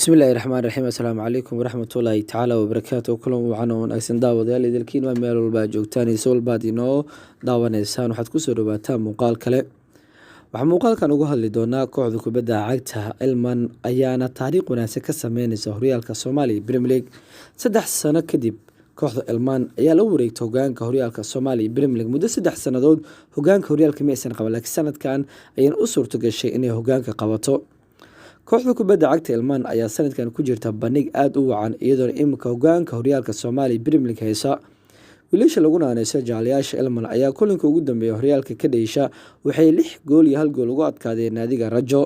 bismillaahi raxmaan raxiim assalaamu calaykum waraxmatullaahi tacaala wabarakaatu kulan wacan oo wanaagsan daawadayaal idilkiin waa meel walba aad joogtaan iyo si walbaad inoo daawanaysaan waxaad kusoo dhawaataan muuqaal kale waxaa muuqaalkan ugu hadli doonaa kooxda kubadda cagta Elman ayaana taariikh wanaagsan ka sameynaysa horyaalka Soomaaliya Premier League 3 sano kadib kooxda Elman ayaa la wareegtay hogaanka horyaalka Soomaaliya Premier League muddo 3 sanadood hogaanka horyaalka ma aysan qaban laakiin sanadkan ayaan u suurto gashay inay hogaanka qabato kooxda kubadda cagta Elman ayaa sanadkan ku jirta bandhig aad u wacan iyadoo imika hogaanka horyaalka Soomaaliya Premier League haysa wiilasha lagu naanayso jaalayaasha Elman ayaa kulanka ugu dambeeyay horyaalka ka dheesha waxay 6 gool iyo 1 gool ugu adkaadeen naadiga Rajo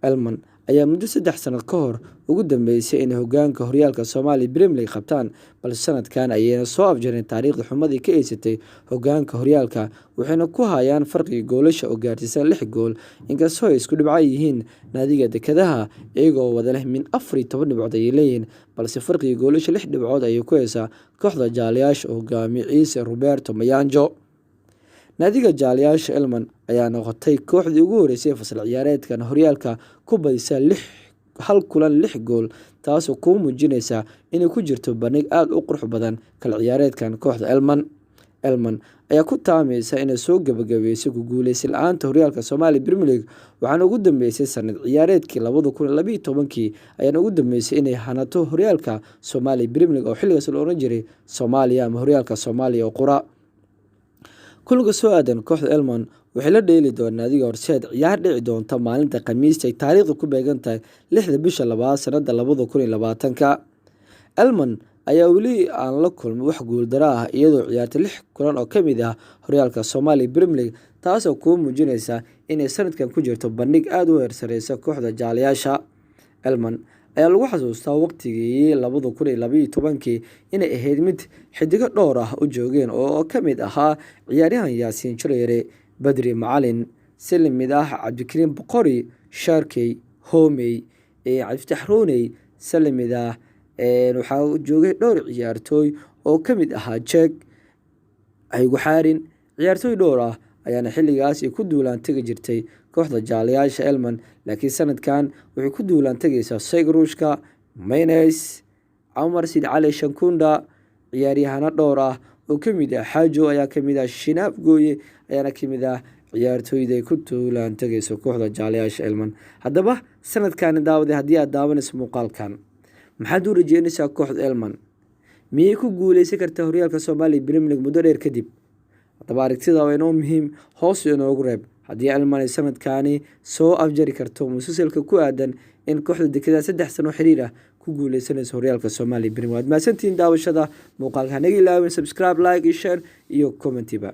Elman ayaa muddo 3 sanad ka hor ugu dambeysay in hogaanka horyaalka Soomaaliya Premier League qabtaan balse sanadkan ayay soo afjareen taariikhda xumadii ka eeysatay hogaanka horyaalka waxayna ku hayaan farqiga goolasha oo gaarsiisan 6 gool inkastoo ay isku dhibco yihiin naadiga dekedaha iyagoo wada leh min 14 dhibcood ay leeyihiin balse farqiga goolasha 6 dhibcood ayay ku haysaa kooxda jaalayaasha hogaamiye Ciise Roberto Mayanjo naadiga jaalayaasha Elman ayaa noqotay kooxdii ugu horeysay fasal ciyaareedkan horyaalka ku badisa 6 kulan 6 gool taasoo ku muujinaysa inay ku jirto bandhig aad u qurux badan kala ciyaareedkan kooxda Elman ayaa ku taamaysa inay soo gabagabeysay ku guuleysan la'aanta horyaalka Soomaaliya Premier League waxaana ugu dambeysay sanad ciyaareedkii 2012 ayaan ugu dambeysay inay hanato horyaalka Soomaaliya Premier League oo xilligaas la oran jiray Soomaaliya ama horyaalka Soomaaliya oo qura kulanka soo aadan kooxda Elman waxay la dheeli doonaan naadiga Horseed ciyaar dhici doonta maalinta Khamiista ay taariikhdu ku beegan tahay 6 bisha 2 sanada 2020 Elman ayaa weli aan la kulmin wax guul daro ah iyadoo ciyaartay 6 kulan oo kamid ah horyaalka Soomaaliya Premier League taasoo ku muujinaysa inay sanadkan ku jirto bandhig aad u heersareeysa kooxda jaalayaasha Elman ayaa lagu xasuustaa waqtigii 2012 inay ahayd mid xidigo dhowr ah u joogeen oo kamid ahaa ciyaaryahan Yaasiin Jureere Badri Macalin Salimid Cabdikariim Boqori Sharkey Homey Cabdifatax Rooney Salimid waxaa joogay dhowr ciyaartooy oo kamid ahaa Jeeg Aygu Xaarin ciyaartooy dhowr ah ayaana xilligaas ku duulaan tagi jirtay kooxda jaalayaasha Elman laakiin sanadkan waxay ku duulaan tagaysaa Sayruushka Maynes Umar Sid Cali Shankunda ciyaaryahana dhowr ah oo kamid ah Xaajo ayaa kamid ah Shinaaf Gooye ayaana kamid ah ciyaartooyda ku duulaan tagaysa kooxda jaalayaasha Elman haddaba sanadkan daawada haddii aad daawanayso muuqaalkan maxaad u rajeynaysaa kooxda Elman miyay ku guuleysan kartaa horyaalka Soomaaliya Premier League muddo dheer kadib haddaba aragtida waa inoo muhiim hoos inoogu reeb haddii Elman ay sanadkani soo afjari karto musalsalka ku aadan in kooxda dekedaha 3 sano xiriir ah ku guuleysanayso horyaalka Soomaaliya Premier League maasantiin daawashada muuqaalka naga ilaawin subscribe like share iyo comment ba